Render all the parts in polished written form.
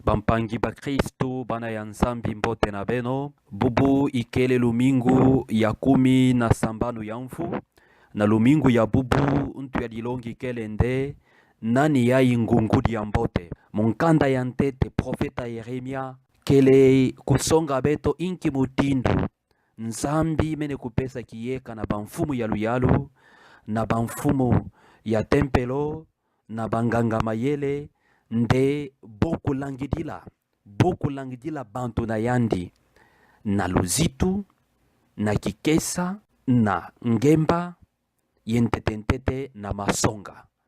Bampangi ba Kristo bana ya nzambi mbote na beno bubu ikele lumingu ya 17 ya mfu na lumingu ya bubu ntu ya dilongi ikele nde nani ya ingungudi ya mbote munkanda ya ntete profeta Yeremia kele kusonga beto inki mutindu nzambi mene kupesa kiyeka na bamfumu ya luyalu na bamfumu ya tempelo na banganga mayele nde boku langidila bantu na yandi na luzitu na kikesa na ngemba yentetentete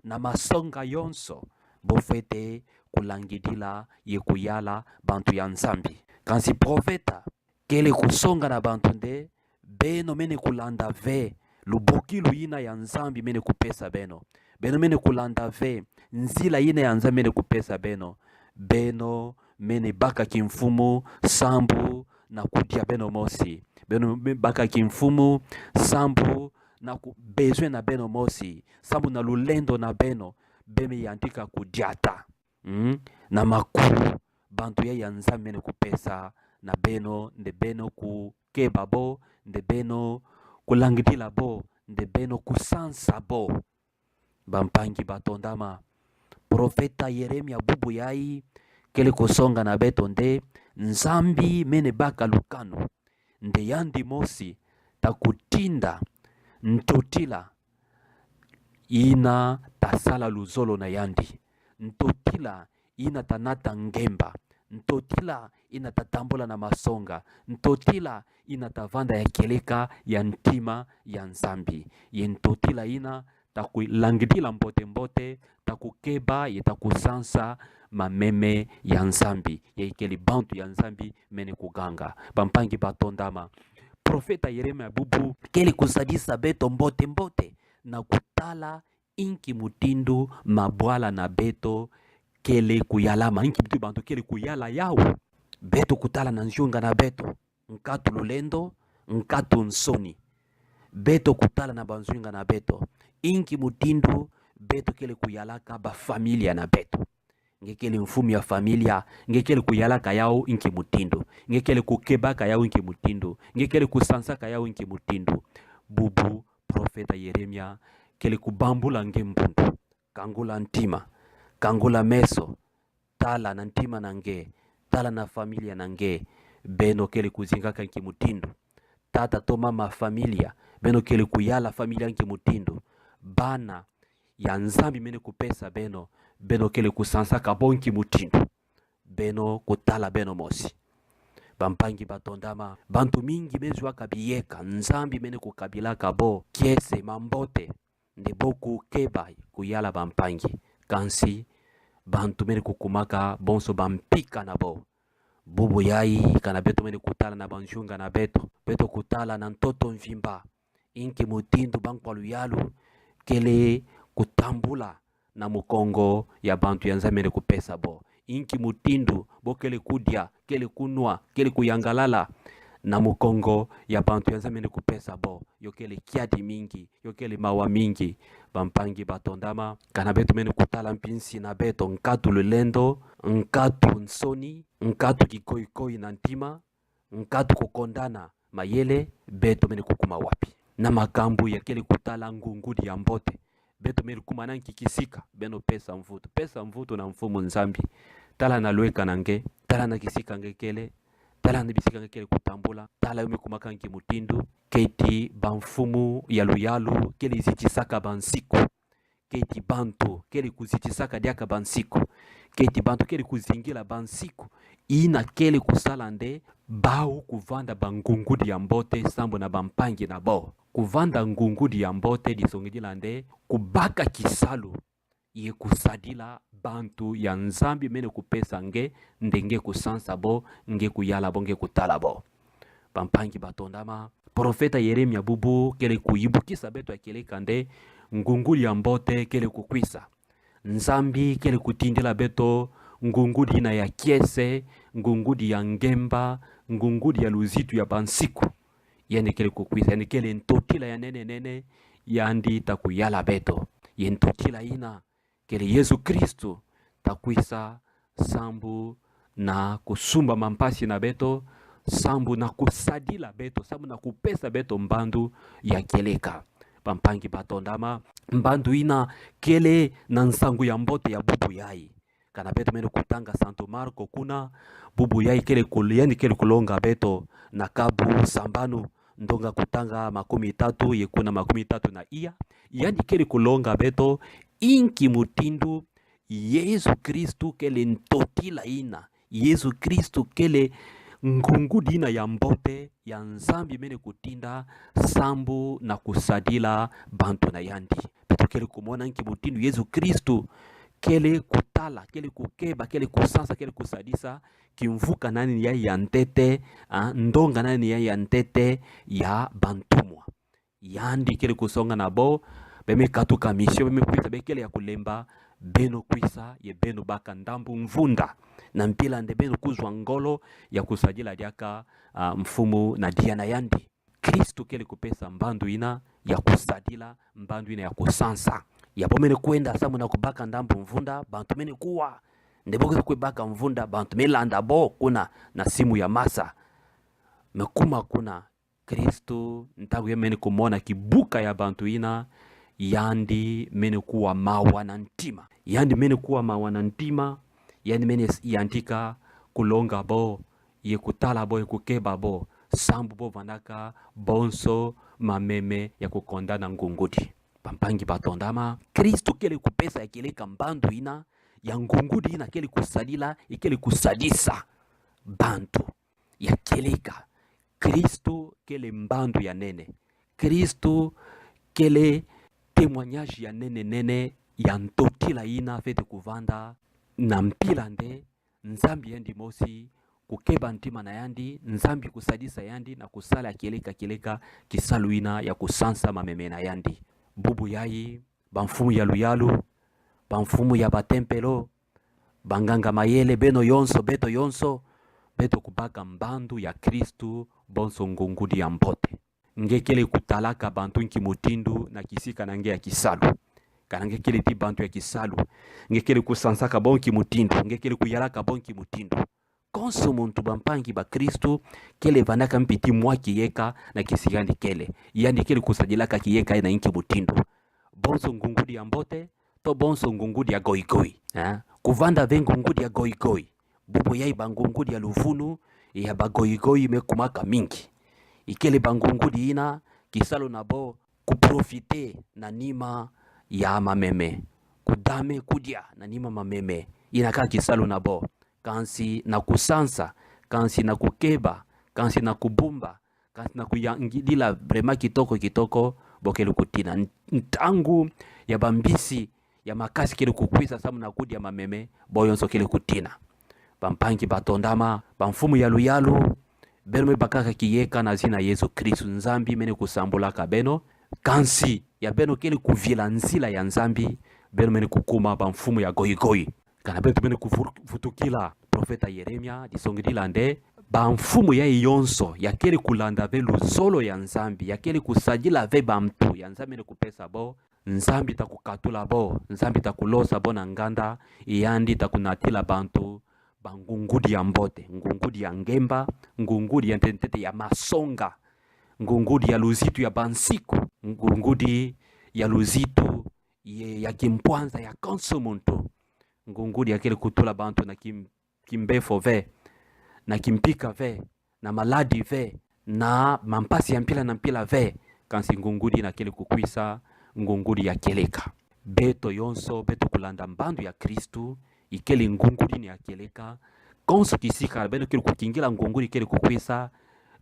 na masonga yonso bofete kulangidila yekuyala bantu ya nzambi kansi profeta kele kusonga na bantu nde beno mene kulanda ve luboki luyina ya nzambi mene kupesa beno mene kulanda ve nzila yina ya nzambi mene kupesa beno mene baka kimfumu sambu na kudia beno mosi beno baka kimfumu sambu na bezwe na beno mosi sambu na lulendo na beno beme yandika kudiata na makuru bantu ya nzambi mene kupesa na beno nde beno kukeba bo nde beno kulangidila bo nde beno kusansa bo bampangi batondama profeta Yeremia bubu yai kele kusonga na beto nde nzambi mene baka lukano nde yandi mosi takutinda ntotila ina tasala luzolo na yandi ntotila ina tanata ngemba ntotila ina tatambula na masonga ntotila ina tavanda ya keleka ya ntima ya nzambi ye ntotila ina takulangidila mbote takukeba ye takusansa mameme ya nzambi ye ikeli bantu ya nzambi mene kuganga bampangi batondama profeta Yeremia bubu kele kusadisa beto mbote na kutala inki mutindu mabwala na beto kele kuyalama inki mutindu bantu kele kuyala yao beto kutala na njunga na beto nkatu lulendo nkatu nsoni beto kutala na banzunga na beto inki mutindu beto kele kuyalaka ba familia na beto ngekele mfumu ya familia ngekele kuyalaka yao inki mutindu ngekele kukebaka yao inki mutindu ngekele kusansaka yao inki mutindu bubu profeta Yeremia kele kubambula ngembundu kangula ntima kangula meso tala na ntima na nge tala na familia na nge beno kele kuzingaka inki mutindu tata to mama familia beno kele kuyala familia inki mutindu bana ya nzambi mene kupesa beno kele kusansaka bonki mutindu beno kutala beno mosi bampangi batondama bantu mingi bezwa kabiyeka nzambi mene kukabilaka bo kiese mambote nde boku keba kuyala bampangi kansi bantu mene kukumaka bonso bampika na bo bubu yai kana beto mene kutala na banjunga na beto kutala na ntoto mvimba inki mutindu bankwalu yalu kele kutambula na mukongo ya bantu ya nzambi mene kupesa bo inki mutindu bo kele kudia kele kunwa kele kuyangalala na mukongo ya bantu ya nzambi mene kupesa bo yo kele kiadi mingi yo kele mawa mingi bampangi batondama kana beto mene kutala mpinsi na beto nkatu lulendo nkatu nsoni nkatu kikoikoi na ntima nkatu kukondana mayele beto mene kukuma wapi na makambu ya kele kutala ngungudi ya mbote beto mene kumana nkikisika beno pesa mvuto na mfumu nzambi tala na lweka na nge tala na kisika nge kele tala na bisika nge kele kutambula tala yume kumaka nki mutindu keti bamfumu ya luyalu kele izichisaka bansiku keti bantu kele kuzichisaka diaka bansiku keti bantu kele kuzingila bansiku ina kele kusala nde bao kuvanda bangungudi ya mbote sambo na bampangi na bo kuvanda ngungudi ya mbote disongedila nde kubaka kisalu ye kusadila bantu ya nzambi mene kupesa nge ndenge kusansa bo nge kuyala bo nge kutala bo bampangi batondama profeta Yeremia bubu kele kuyibukisa beto ya kele kande ngungudi ya mbote kele kukwisa nzambi kele kutindila beto ngungudi na ya kiese ngungudi ya ngemba ngungudi ya luzitu ya bansiku yene kele kukwisa yene kele ntotila ya nene yandi takuyala beto ye ntotila ina kele Yesu Kristu takwisa sambu na kusumba mampasi na beto sambu na kusadila beto sambu na kupesa beto mbandu ya keleka. Pampangi batondama mbandu ina kele na nsangu ya mbote ya bubu yai. Kana beto mene kutanga Santo Marko kuna bubu yai kele kuliani kele kulonga beto na kabu sambanu ndonga kutanga 13 yekuna 13 na iya. Yani kele kulonga beto inki mutindu Yesu Kristu kele ntotila ina. Yesu Kristu kele ngungudi ina ya mbote ya nzambi mene kutinda sambu na kusadila bantu na yandi. Beto kele kumona inki mutindu Yesu Kristu kele kutala, kele kukeba, kele kusansa, kele kusadisa kimvuka nani ya ntete, ndonga nani ya ntete ya bantumwa. Yandi kele kusonga na bo, beme katuka misio, beme kuisa bekele ya kulemba, beno kuisa, ye beno baka ndambu mvunda. Na mpila nde beno kuzwa ngolo ya kusajila diaka mfumu na diana yandi. Kristu kele kupesa mbandu ina ya kusadila, mbandu ina ya kusansa. Yapo mene kuenda samu na kubaka ndambu mvunda, bantu mene kuwa. Ndeboke kubaka mvunda, bantu mene landa bo kuna na simu ya masa. Mekuma kuna Kristu ntagu ya mene kumona kibuka ya bantu ina, yandi mene kuwa mawa na ntima. Yandi mene kuwa mawa na ntima, yandi mene yantika kulonga bo, ye kutala bo, ye kukeba bo, sambu bo vanaka, bonso, mameme ya kukonda na ngungudi. Pampangi batondama Kristu kele kupesa ya kele kambandu ina ya ngungudi ina kele kusadila ya kele kusadisa bantu ya keleka. Kristu kele mbandu ya nene. Kristu kele témoignage ya nene ya ntotila ina fete kuvanda na mpila nde nzambi yandi mosi kukeba ntima na yandi nzambi kusadisa yandi na kusala ya keleka kisalu ina ya kusansa mameme na yandi. Bubu yai, banfumu ya luyalu, banfumu ya batempelo, banganga mayele, beno yonso, beto kubaka mbandu ya Kristu, bonso ngungudi ya mbote. Ngekele kutalaka bantu nki mutindu na kisika na nge ya kisalu. Kana ngekele ti bantu ya kisalu. Ngekele kusansaka bonki mutindu, ngekele kuyalaka bonki mutindu. Konso muntu bampangi ba Kristu kele vanaka mpiti mwaki yeka na kisigandi kele. Yani kele kusajilaka kiyeka na inki mutindu. Bonso ngungudi ya mbote, to bonso ngungudi ya goigoi. Kuvanda ve ngungudi ya goigoi. Bubu yai bangungudi ya luvunu ya bagoigoi mekumaka mingi. Ikele bangungudi ina kisalo na bo kuprofite na nima ya mameme. Kudame kudia na nima mameme. Inaka kisalo na bo. Kansi na kusansa, kansi na kukeba, kansi na kubumba, kansi na kuyangidila brema kitoko bokele kutina. Ntangu ya bambisi ya makasi kele kukwisa samu na kudi ya mameme boyonso kele kutina. Bampangi batondama, bamfumu ya luyalu, beno me bakaka kiyeka na zina Yesu Kristu nzambi mene kusambula kabeno. Kansi ya beno kele kuvila nzila ya nzambi, beno mene kukuma bamfumu ya goigoi. Kana betu mene kufutukila profeta Yeremia disongidila nde bamfumu ya yonso ya kele kulanda ve luzolo ya nzambi ya kele kusajila ve bamtu ya nzambi ne kupesa bo nzambi takukatula bo nzambi takulosa bo na nganda iyandi takunatila bantu bangungudi ya mbote ngungudi ya ngemba ngungudi ya ntete ya masonga ngungudi ya luzitu ya bansiku ngungudi ya luzitu ya kimpwanza ya konsumuntu ngungudi ya kele kutula bantu na kimbefo ve na kimpika ve na maladi ve na mampasi ya mpila na mpila ve kansi ngungudi na kele kukwisa ngungudi ya keleka beto yonso beto kulanda mbandu ya Kristu ikele ngungudi ni ya keleka konso kisika beto kele kukingila ngungudi kele kukwisa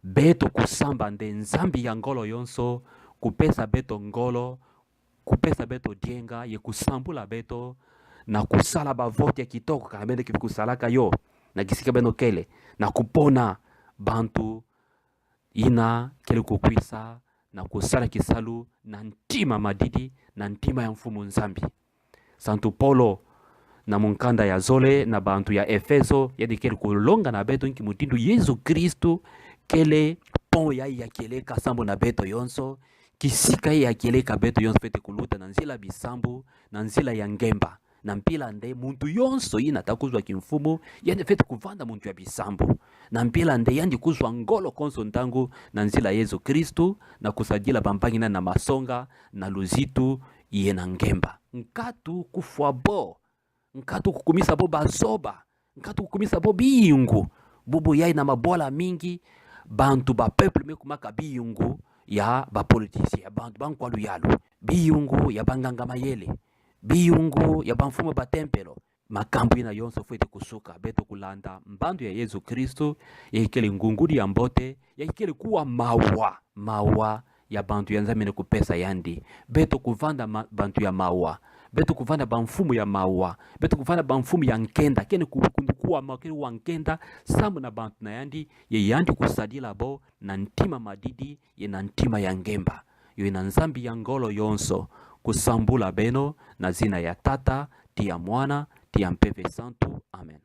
beto kusamba nde nzambi ya ngolo yonso kupesa beto ngolo kupesa beto dienga ye kusambula beto na kusala bavote ya kitoko kamende kipi kusalaka yo na kisika beno kele na kupona bantu ina kele kukwisa na kusala kisalu na ntima madidi na ntima ya mfumu nzambi. Santo Paulo na munkanda ya zole na bantu ya Efeso yadi kele kulonga na beto nki mutindu Yesu Kristu kele pon ya keleka sambo na beto yonso kisika ya keleka beto yonso fete kuluta na nzila bisambu na nzila ya ngemba na mpila nde muntu yonso ina takuzwa kimfumu yende fete kuvanda muntu ya bisambu na mpila nde yandi kuzwa ngolo konso ntangu na nzila Yesu Kristu na kusajila pampangina na masonga na luzitu iye na ngemba nkatu kufwa bo nkatu kukumisa bo bazoba nkatu kukumisa bo biyungu bubu yai na mabola mingi bantu ba peuple mekumaka biyungu ya ba politicien bantu bankwalu yalu biyungu ya banganga mayele biyungu ya bamfumo ba tempelo makambu ina yonso fwete kusuka beto kulanda mbandu ya Yesu Kristo ya ikele ngungudi ya mbote ya ikele kuwa mawa ya bantu ya nzamene kupesa yandi beto kuvanda bantu ya mawa beto kuvanda bamfumu ya mawa beto kuvanda bamfumu ya nkenda kene kuwa makele wa nkenda samu na bantu na yandi ye yandi kusadila bo na ntima madidi ye na ntima ya ngemba yo ina nzambi ya ngolo yonso kusambula beno na zina ya Tata tia Mwana tia Mpepe Santu. Amen.